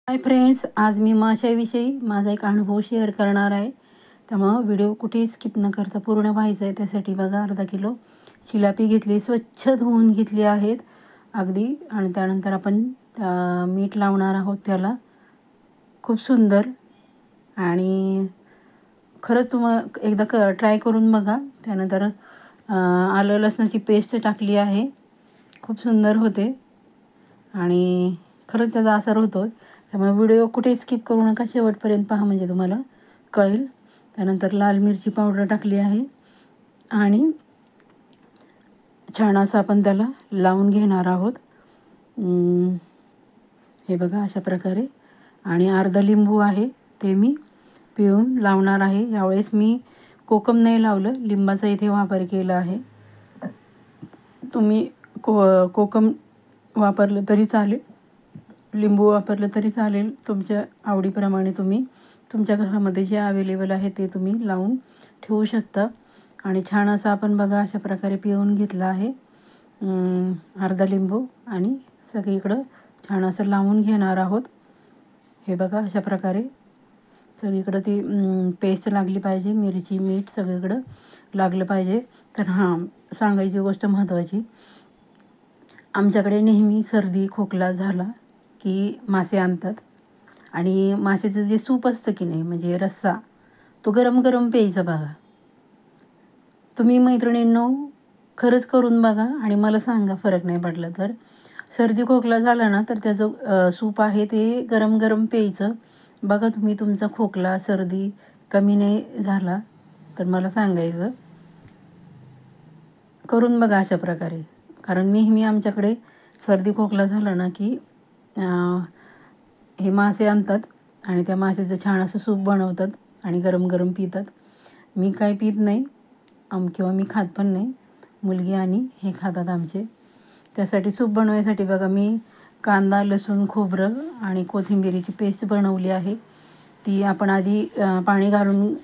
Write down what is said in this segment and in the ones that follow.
Hi friends, आज मी माशाविषयी माझा एक अनुभव शेअर करणार आहे. त्यामुळं व्हिडिओ कुठेही स्किप न करता पूर्ण व्हायचं आहे. त्यासाठी बघा, अर्धा किलो शिलापी घेतली, स्वच्छ धुवून घेतली आहेत अगदी. आणि त्यानंतर आपण मीठ लावणार आहोत त्याला. खूप सुंदर. आणि खरंच एकदा ट्राय करून बघा. त्यानंतर आलं लसणाची पेस्ट टाकली आहे, खूप सुंदर होते आणि खरंच त्याचा असर होतो. त्यामुळे व्हिडिओ कुठे स्किप करू नका, शेवटपर्यंत पहा म्हणजे तुम्हाला कळेल. त्यानंतर लाल मिरची पावडर टाकली आहे आणि छान असं आपण त्याला लावून घेणार आहोत. हे बघा अशा प्रकारे. आणि अर्धा लिंबू आहे ते मी पिळून लावणार आहे. यावेळेस मी कोकम नाही लावलं, लिंबाचा इथे वापर केला आहे. तुम्ही कोकम वापरलं तरी चालेल, लिंबू वापरलं तरी चालेल. तुमच्या आवडीप्रमाणे तुम्ही तुमच्या घरामध्ये जे अवेलेबल आहे ते तुम्ही लावून ठेवू शकता. आणि छान असं आपण बघा अशा प्रकारे पिळून घेतलं आहे अर्धा लिंबू. आणि सगळीकडं छान असं लावून घेणार आहोत. हे बघा अशा प्रकारे सगळीकडं ती पेस्ट लागली पाहिजे. मिरची मीठ सगळीकडं लागलं पाहिजे. तर सांगायची गोष्ट महत्त्वाची, आमच्याकडे नेहमी सर्दी खोकला झाला की मासे आणतात. आणि माशाचं जे सूप असतं की नाही, म्हणजे रस्सा, तो गरम गरम प्यायचा बघा. तुम्ही मैत्रिणींनो खरंच करून बघा आणि मला सांगा, फरक नाही पडला तर. सर्दी खोकला झाला ना तर त्याचं सूप आहे ते गरम गरम प्यायचं. बघा तुम्ही, तुमचा खोकला सर्दी कमी नाही झाला तर मला सांगायचं. करून बघा अशा प्रकारे. कारण नेहमी आमच्याकडे सर्दी खोकला झाला ना की हे मासे आणतात आणि त्या माशाचं छान असं सूप बनवतात आणि गरम गरम पितात. मी काय पित नाही किंवा मी खात पण नाही. मुलगी आणि हे खातात आमचे. त्यासाठी सूप बनवायसाठी बघा, मी कांदा लसूण खोबरं आणि कोथिंबिरीची पेस्ट बनवली आहे. ती आपण आधी पाणी घालून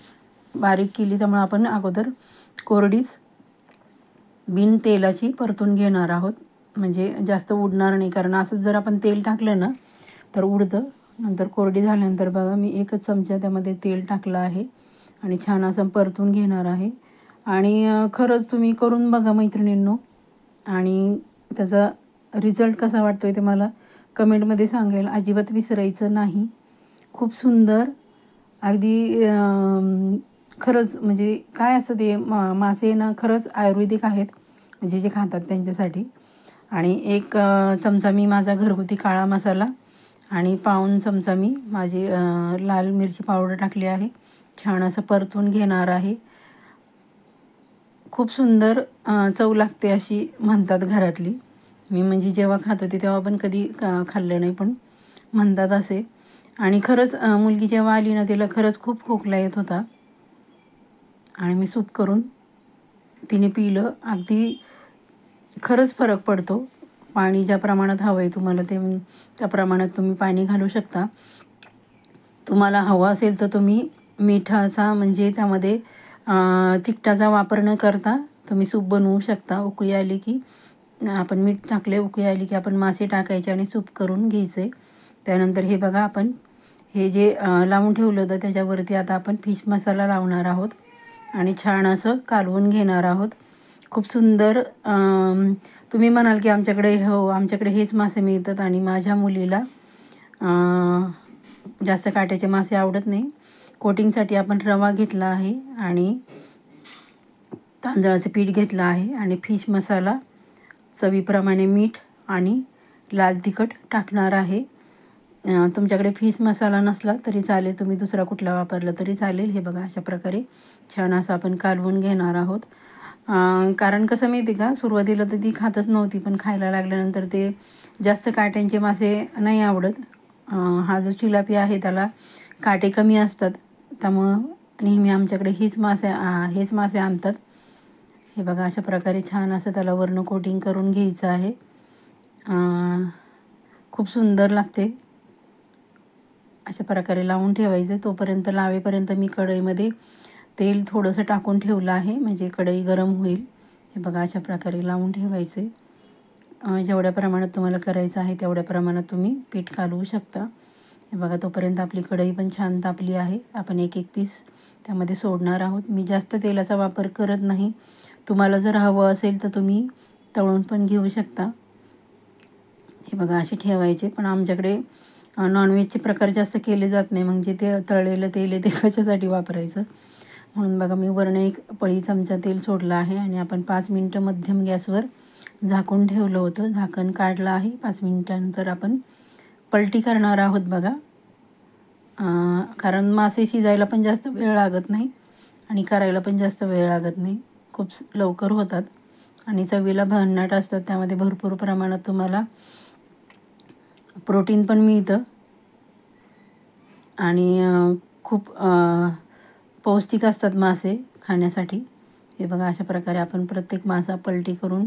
बारीक केली. त्यामुळे आपण अगोदर कोरडीच बिन तेलाची परतून घेणार आहोत, म्हणजे जास्त उडणार नाही. कारण असं जर आपण तेल टाकलं ना तर उडतं. नंतर कोरडी झाल्यानंतर बघा, मी एकच चमचा त्यामध्ये तेल टाकलं आहे आणि छान असं परतून घेणार आहे. आणि खरंच तुम्ही करून बघा मैत्रिणींनो, आणि त्याचा रिझल्ट कसा वाटतो आहे ते मला कमेंटमध्ये सांगायला अजिबात विसरायचं नाही. खूप सुंदर अगदी. खरंच म्हणजे काय असं ते मासे ना खरंच आयुर्वेदिक आहेत, म्हणजे जे खातात त्यांच्यासाठी. आणि एक चमचा मी माझा घरगुती काळा मसाला आणि पाऊण चमचा मी माझी लाल मिरची पावडर टाकली आहे. छान असं परतून घेणार आहे. खूप सुंदर चव लागते अशी म्हणतात घरातली. मी म्हणजे जेव्हा खात होते तेव्हा पण कधी खाल्लं नाही, पण म्हणतात असे. आणि खरंच मुलगी जेव्हा आली ना तिला खरंच खूप खोकला येत होता आणि मी सूप करून तिने पिलं. अगदी खरंच फरक पडतो. पाणी ज्या प्रमाणात हवं आहे तुम्हाला त्या प्रमाणात तुम्ही पाणी घालू शकता. तुम्हाला हवं असेल तर तुम्ही मिठाचा म्हणजे त्यामध्ये तिखटाचा वापर न करता तुम्ही सूप बनवू शकता. उकळी आली की आपण मीठ टाकले, उकळी आली की आपण मासे टाकायचे आणि सूप करून घ्यायचे. त्यानंतर हे बघा, आपण हे जे लावून ठेवलं होतं त्याच्यावरती आता आपण फिश मसाला लावणार आहोत आणि छान असं कालवून घेणार आहोत. खूप सुंदर. तुम्ही म्हणाल की आमच्याकडे आमच्याकडे हेच मासे मिळतात आणि माझ्या मुलीला जास्त काट्याचे मासे आवडत नाही. कोटिंगसाठी आपण रवा घेतला आहे आणि तांदळाचं पीठ घेतलं आहे आणि फिश मसाला, चवीप्रमाणे मीठ आणि लाल तिखट टाकणार आहे. तुमच्याकडे फिश मसाला नसला तरी चालेल, तुम्ही दुसरा कुठला वापरला तरी चालेल. हे बघा अशा प्रकारे छान असं आपण कालवून घेणार आहोत. कारण कसं माहिती का, सुरुवातीला तर ती खातच नव्हती, पण खायला लागल्यानंतर ते जास्त काट्यांचे मासे नाही आवडत. हा जो चिलापी आहे त्याला काटे कमी असतात, त्यामुळं नेहमी आमच्याकडे हेच मासे आणतात. हे बघा अशा प्रकारे छान असं त्याला वरनं कोटिंग करून घ्यायचं आहे. खूप सुंदर लागते. अशा प्रकारे लावून ठेवायचं. तोपर्यंत लावेपर्यंत मी कढईमध्ये तेल थोडंसं टाकून ठेवलं आहे, म्हणजे कढई गरम होईल. हे बघा अशा प्रकारे लावून ठेवायचे. जेवढ्या प्रमाणात तुम्हाला करायचं आहे तेवढ्या प्रमाणात तुम्ही पीठ कालवू शकता. हे बघा, तोपर्यंत आपली कढई पण छान तापली आहे. आपण एक एक पीस त्यामध्ये सोडणार आहोत. मी जास्त तेलाचा वापर करत नाही. तुम्हाला जर हवं असेल तर तुम्ही तळून पण घेऊ शकता. हे बघा, असे ठेवायचे. पण आमच्याकडे नॉनव्हेजचे प्रकार जास्त केले जात नाही, म्हणजे ते तळलेलं तेल आहे ते कशासाठी वापरायचं. म्हणून बघा, मी वरून एक पळी चमचा तेल सोडलं आहे आणि आपण 5 मिनटं मध्यम गॅसवर झाकून ठेवलं होतं. झाकण काढलं आहे. 5 मिनटानंतर आपण पलटी करणार आहोत बघा. कारण मासे शिजायला पण जास्त वेळ लागत नाही आणि करायला पण जास्त वेळ लागत नाही. खूप लवकर होतात आणि चवीला भन्नाट असतात. त्यामध्ये भरपूर प्रमाणात तुम्हाला प्रोटीन पण मिळतं आणि खूप पौष्टिक असतात मासे खाण्यासाठी. हे बघा, अशा प्रकारे आपण प्रत्येक मासा पलटी करून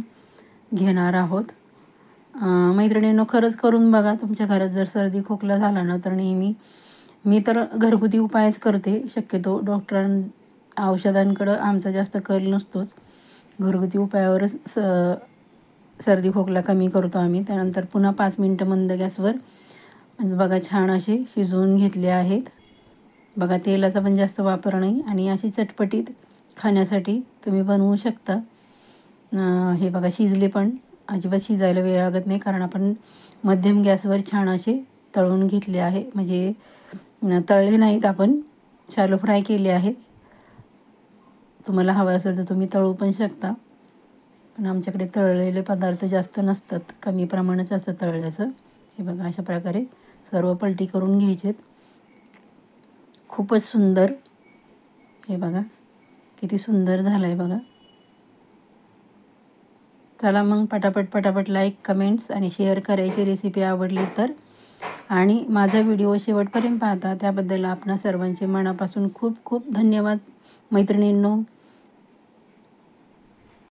घेणार आहोत. मैत्रिणींनो, खरंच करून बघा. तुमच्या घरात जर सर्दी खोकला झाला ना, तर मी तर घरगुती उपायच करते शक्यतो. औषधांकडं आमचा जास्त कल नसतोच. घरगुती उपायावरच सर्दी खोकला कमी करतो आम्ही. त्यानंतर पुन्हा 5 मिनटं मंद गॅसवर बघा छान असे शिजवून घेतले आहेत. बघा, तेलाचा पण जास्त वापर नाही आणि अशी चटपटीत खाण्यासाठी तुम्ही बनवू शकता. हे बघा, शिजले पण. अजिबात शिजायला वेळ लागत नाही, कारण आपण मध्यम गॅसवर छान असे तळून घेतले आहे. म्हणजे तळले नाहीत, आपण शॅलो फ्राय केले आहेत. तुम्हाला हवं असेल तर तुम्ही तळू पण शकता, पण आमच्याकडे तळलेले पदार्थ जास्त नसतात, कमी प्रमाणात असतं तळल्याचं. हे बघा, अशा प्रकारे सर्व पलटी करून घ्यायचेत. खूपच सुंदर. हे बघा, किती सुंदर झालं आहे बघा. चला मग, पटापट लाईक, कमेंट्स आणि शेअर करायची रेसिपी आवडली तर. आणि माझा व्हिडिओ शेवटपर्यंत पाहता त्याबद्दल आपणा सर्वांचे मनापासून खूप खूप धन्यवाद मैत्रिणींनो.